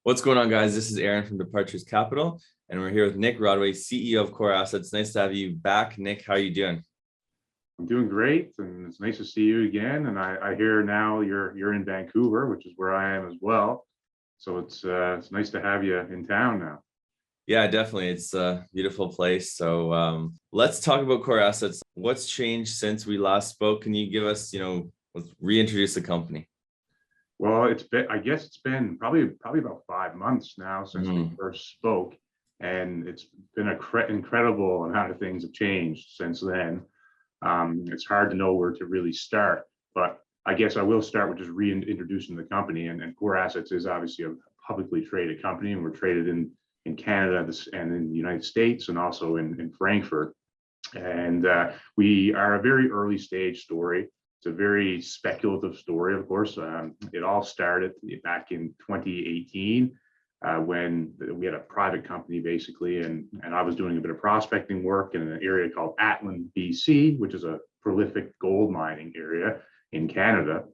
What's going on, guys? This is Aaron from Departures Capital, and we're here with Nick Rodway, CEO of Core Assets. Nice to have you back, Nick. How are you doing? I'm doing great, and it's nice to see you again. And I hear now you're in Vancouver, which is where I am as well. So it's nice to have you in town now. Yeah, definitely. It's a beautiful place. So let's talk about Core Assets. What's changed since we last spoke? Can you give us, let's reintroduce the company? Well, I guess it's been probably about 5 months now since we first spoke, and it's been an incredible amount of things have changed since then. It's hard to know where to really start, but I guess I will start with just reintroducing the company. And Core Assets is obviously a publicly traded company, and we're traded in Canada and in the United States, and also in Frankfurt. And we are a very early stage story. It's a very speculative story, of course. It all started back in 2018 when we had a private company, basically, and I was doing a bit of prospecting work in an area called Atlan, BC, which is a prolific gold mining area in Canada.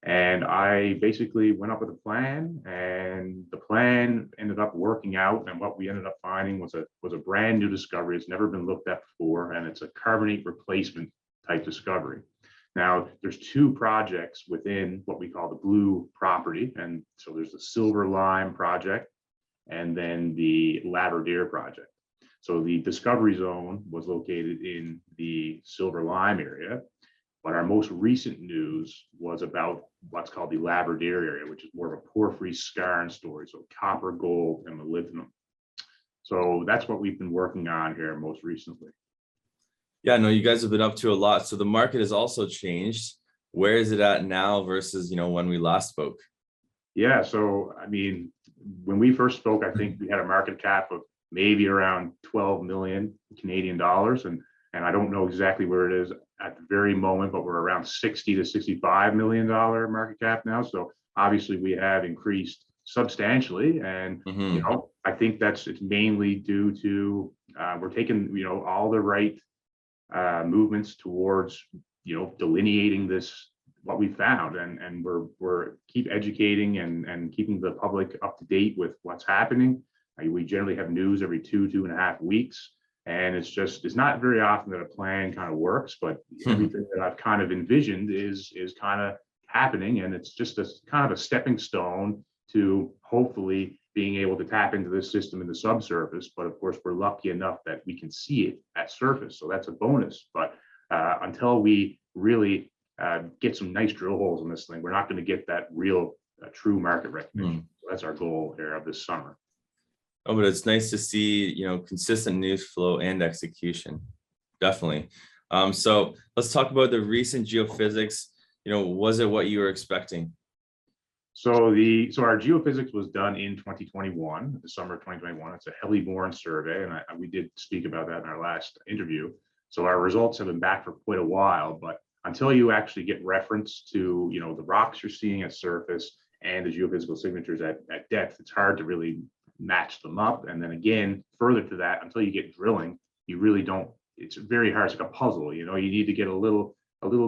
And I basically went up with a plan, and the plan ended up working out. And what we ended up finding was a brand new discovery. It's never been looked at before, and it's a carbonate replacement type discovery. Now, there's 2 projects within what we call the blue property. And so there's the Silver Lime project and then the Labrador project. So the discovery zone was located in the Silver Lime area, but our most recent news was about what's called the Labrador area, which is more of a porphyry skarn story, so copper, gold, and molybdenum. So that's what we've been working on here most recently. Yeah, no, you guys have been up to a lot. So the market has also changed. Where is it at now versus, when we last spoke? Yeah, so I mean, when we first spoke, I think we had a market cap of maybe around 12 million Canadian dollars, and I don't know exactly where it is at the very moment, but we're around 60 to 65 million dollar market cap now. So obviously we have increased substantially, and I think it's mainly due to we're taking all the right movements towards delineating what we found, and we're keep educating and keeping the public up to date with what's happening. We generally have news every 2.5 weeks, and it's not very often that a plan kind of works, but everything that I've kind of envisioned is kind of happening, and it's just a kind of a stepping stone to hopefully being able to tap into this system in the subsurface. But of course, we're lucky enough that we can see it at surface, so that's a bonus. But until we really get some nice drill holes in this thing, we're not going to get that real true market recognition. So that's our goal here of this summer. Oh, but it's nice to see, consistent news flow and execution. Definitely. So let's talk about the recent geophysics. Was it what you were expecting? So our geophysics was done in 2021, the summer of 2021. It's a heli-borne survey, and we did speak about that in our last interview. So our results have been back for quite a while, but until you actually get reference to the rocks you're seeing at surface and the geophysical signatures at depth, it's hard to really match them up. And then again, further to that, until you get drilling, you really don't. It's very hard. It's like a puzzle. You need to get a little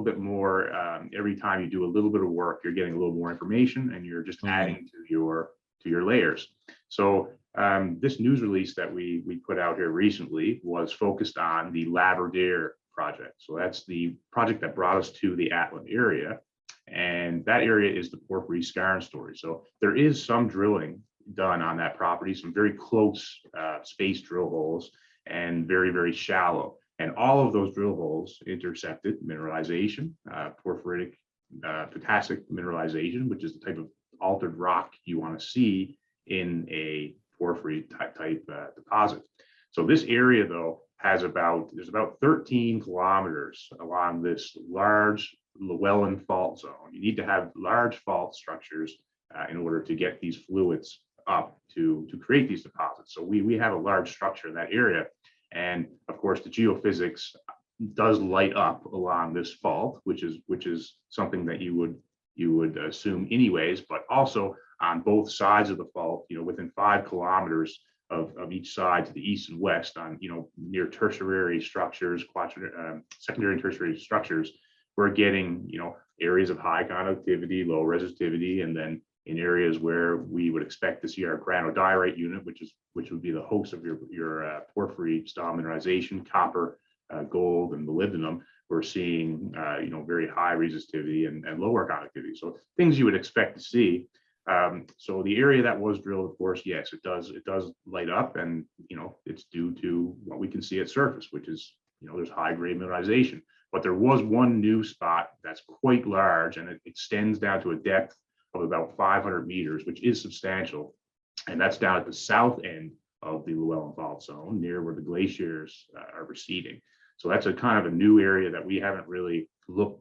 bit more every time you do a little bit of work. You're getting a little more information, and you're just adding to your layers. So this news release that we put out here recently was focused on the Labrador project. So that's the project that brought us to the Atlan area, and that area is the porphyry skarn story. So there is some drilling done on that property, some very close spaced drill holes, and very, very shallow. And all of those drill holes intercepted mineralization, porphyritic potassic mineralization, which is the type of altered rock you want to see in a porphyry type deposit. So this area, though, there's about 13 kilometers along this large Llewellyn fault zone. You need to have large fault structures in order to get these fluids up to create these deposits. So we have a large structure in that area. And of course, the geophysics does light up along this fault, which is something that you would assume anyways, but also on both sides of the fault, within 5 kilometers of each side to the east and west, on near tertiary structures, secondary and tertiary structures, we're getting areas of high conductivity, low resistivity, and then in areas where we would expect to see our granodiorite unit, which would be the host of your porphyry style mineralization, copper, gold, and molybdenum. We're seeing very high resistivity and lower conductivity. So things you would expect to see. So the area that was drilled, of course, yes, it does light up, and it's due to what we can see at surface, which is there's high grade mineralization. But there was one new spot that's quite large, and it extends down to a depth of about 500 meters, which is substantial, and that's down at the south end of the Llewellyn Fault Zone, near where the glaciers are receding. So that's a kind of a new area that we haven't really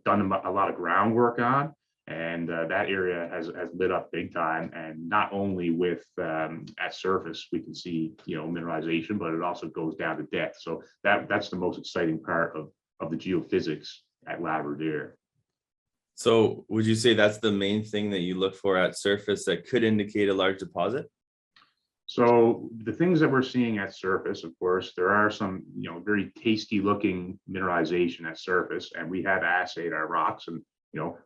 done a lot of groundwork on. And that area has lit up big time. And not only with at surface, we can see, mineralization, but it also goes down to depth. So that's the most exciting part of the geophysics at Labrador. So would you say that's the main thing that you look for at surface that could indicate a large deposit? So the things that we're seeing at surface, of course, there are some, very tasty looking mineralization at surface, and we have assayed our rocks, and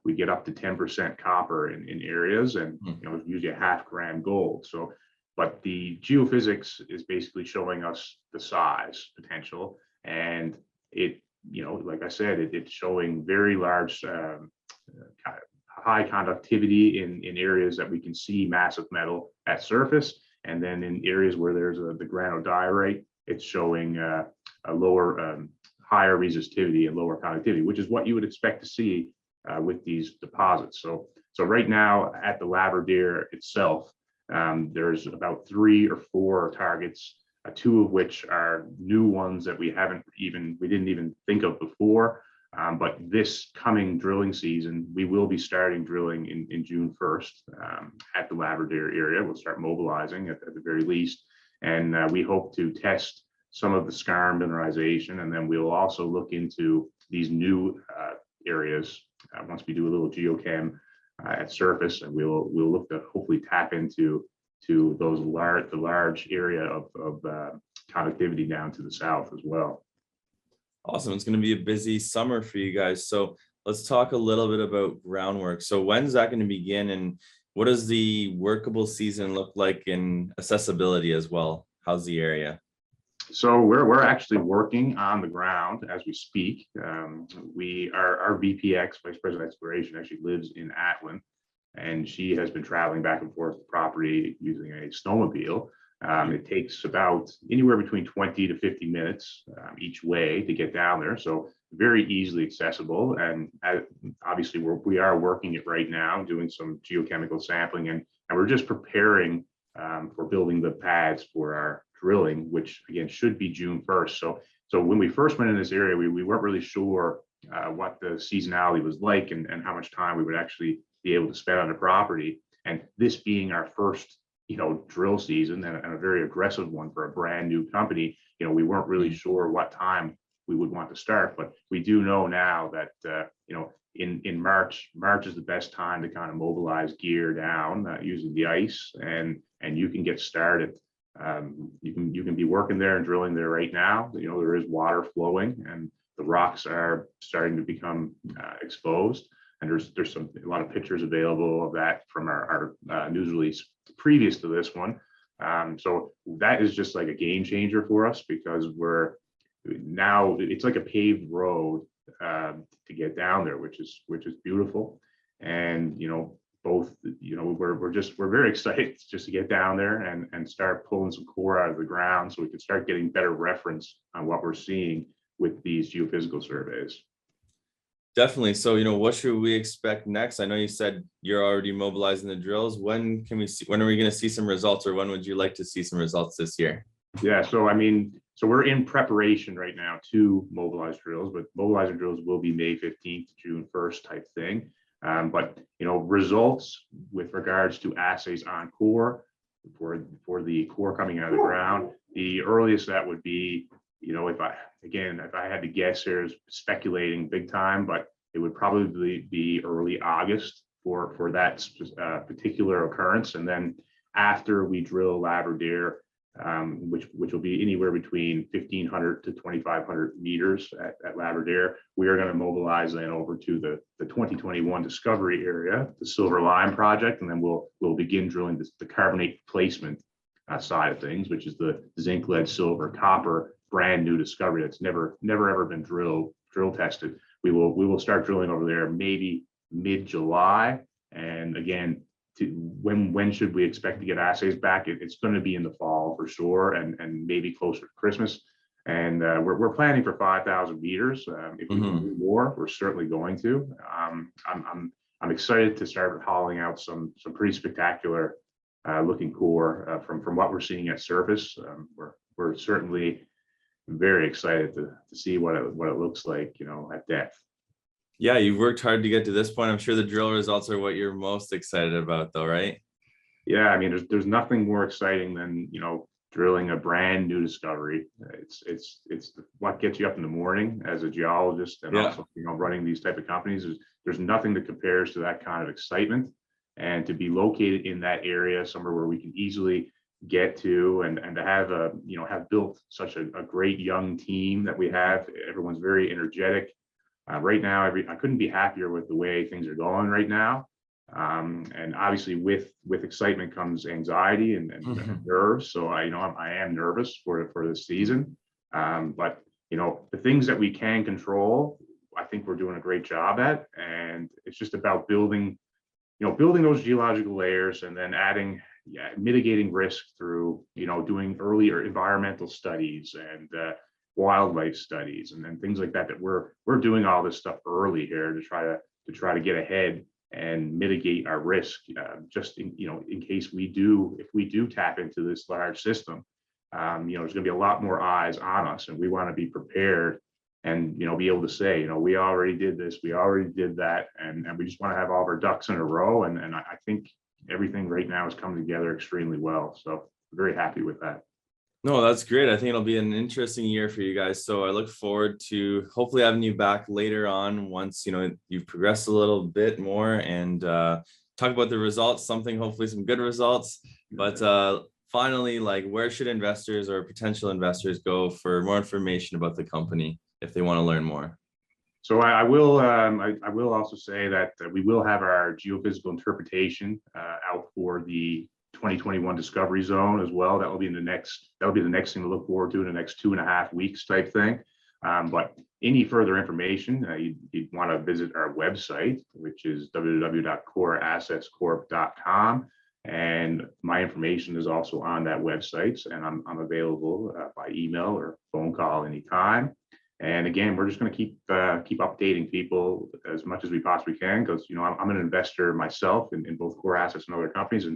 we get up to 10% copper in areas, and usually a half gram gold. So, but the geophysics is basically showing us the size potential, and it, like I said, it's showing very large, high conductivity in areas that we can see massive metal at surface. And then in areas where there's the granodiorite, it's showing a lower, higher resistivity and lower conductivity, which is what you would expect to see with these deposits. So right now at the Labrador itself, there's about 3 or 4 targets, 2 of which are new ones that we didn't even think of before. But this coming drilling season, we will be starting drilling in June 1st at the Labrador area. We'll start mobilizing at the very least. And we hope to test some of the scar mineralization. And then we'll also look into these new areas once we do a little geochem at surface. And we'll look to hopefully tap into those large area of conductivity down to the south as well. Awesome. It's going to be a busy summer for you guys. So let's talk a little bit about groundwork. So when's that going to begin, and what does the workable season look like in accessibility as well? How's the area? So we're actually working on the ground as we speak. Our VPX, Vice President of Exploration, actually lives in Atwin, and she has been traveling back and forth to the property using a snowmobile. It takes about anywhere between 20 to 50 minutes each way to get down there. So very easily accessible. And obviously we are working it right now, doing some geochemical sampling, and we're just preparing for building the pads for our drilling, which again should be June 1st. So when we first went in this area, we weren't really sure what the seasonality was like and how much time we would actually be able to spend on the property. And this being our first drill season, and a very aggressive one for a brand new company, we weren't really sure what time we would want to start, but we do know now that in March is the best time to kind of mobilize gear down using the ice, and you can get started. You can be working there and drilling there right now. There is water flowing, and the rocks are starting to become exposed. And there's a lot of pictures available of that from our news release previous to this one. So that is just like a game changer for us, because it's like a paved road to get down there, which is beautiful. And we're very excited just to get down there and start pulling some core out of the ground, so we can start getting better reference on what we're seeing with these geophysical surveys. Definitely. So, what should we expect next? I know you said you're already mobilizing the drills. When are we going to see some results, or when would you like to see some results this year? Yeah, so we're in preparation right now to mobilize drills, but mobilizing drills will be May 15th to June 1st type thing. But results with regards to assays on core for the core coming out of the ground, the earliest that would be, if I had to guess here, is speculating big time, but it would probably be early August for that particular occurrence. And then after we drill Labrador, which will be anywhere between 1,500 to 2,500 meters at Labrador. We are going to mobilize then over to the 2021 discovery area, the Silver Lime project, and then we'll begin drilling the carbonate placement side of things, which is the zinc, lead, silver, copper brand new discovery that's never ever been drill tested. We will start drilling over there maybe mid-July, and again, when should we expect to get assays back? It's going to be in the fall for sure, and maybe closer to Christmas. And we're planning for 5,000 meters. If we can do more, we're certainly going to. I'm excited to start hauling out some pretty spectacular looking core from what we're seeing at surface. We're certainly very excited to see what it looks like, at depth. Yeah, you've worked hard to get to this point. I'm sure the drill results are what you're most excited about, though, right? Yeah, I mean, there's nothing more exciting than drilling a brand new discovery. It's what gets you up in the morning as a geologist, and also running these type of companies. There's nothing that compares to that kind of excitement, and to be located in that area, somewhere where we can easily get to, and to have have built such a great young team that we have. Everyone's very energetic. Right now, I couldn't be happier with the way things are going right now. And obviously, with excitement comes anxiety and nerves. So I am nervous for this season. But the things that we can control, I think we're doing a great job at. And it's just about building those geological layers, and then mitigating risk through doing earlier environmental studies and wildlife studies, and then things like that we're doing all this stuff early here to try to get ahead and mitigate our risk, just in case if we do tap into this large system. There's going to be a lot more eyes on us, and we want to be prepared and be able to say, we already did this, we already did that, and we just want to have all of our ducks in a row. And I think everything right now is coming together extremely well, so I'm very happy with that. No, that's great. I think it'll be an interesting year for you guys. So I look forward to hopefully having you back later on once you've progressed a little bit more, and talk about the results, hopefully some good results. But finally, where should investors or potential investors go for more information about the company if they want to learn more? So I will also say that we will have our geophysical interpretation out for the 2021 discovery zone as well. That'll be the next thing to look forward to in the next 2.5 weeks type thing. But any further information, you'd want to visit our website, which is www.coreassetscorp.com. And my information is also on that website, and I'm available by email or phone call anytime. And again, we're just going to keep updating people as much as we possibly can, because I'm an investor myself in both Core Assets and other companies,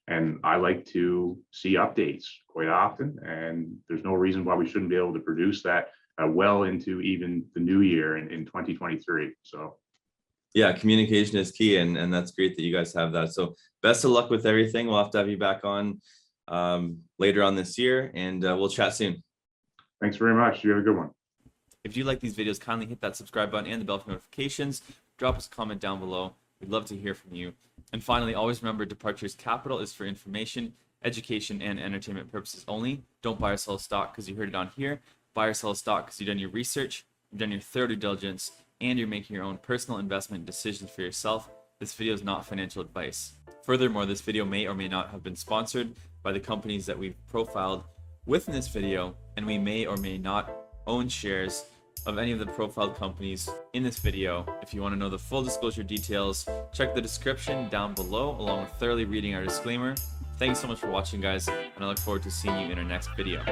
and I like to see updates quite often, and there's no reason why we shouldn't be able to produce that well into even the new year in 2023. So yeah, communication is key, and that's great that you guys have that. So best of luck with everything. We'll have to have you back on later on this year, and we'll chat soon. Thanks very much. You have a good one. If you like these videos, kindly hit that subscribe button and the bell for notifications. Drop us a comment down below. We'd love to hear from you. And finally, always remember, Departures Capital is for information, education, and entertainment purposes only. Don't buy or sell a stock because you heard it on here. Buy or sell a stock because you've done your research, you've done your thorough due diligence, and you're making your own personal investment decisions for yourself. This video is not financial advice. Furthermore, this video may or may not have been sponsored by the companies that we've profiled within this video, and we may or may not own shares of any of the profiled companies in this video. If you want to know the full disclosure details, check the description down below, along with thoroughly reading our disclaimer. Thanks so much for watching, guys, and I look forward to seeing you in our next video.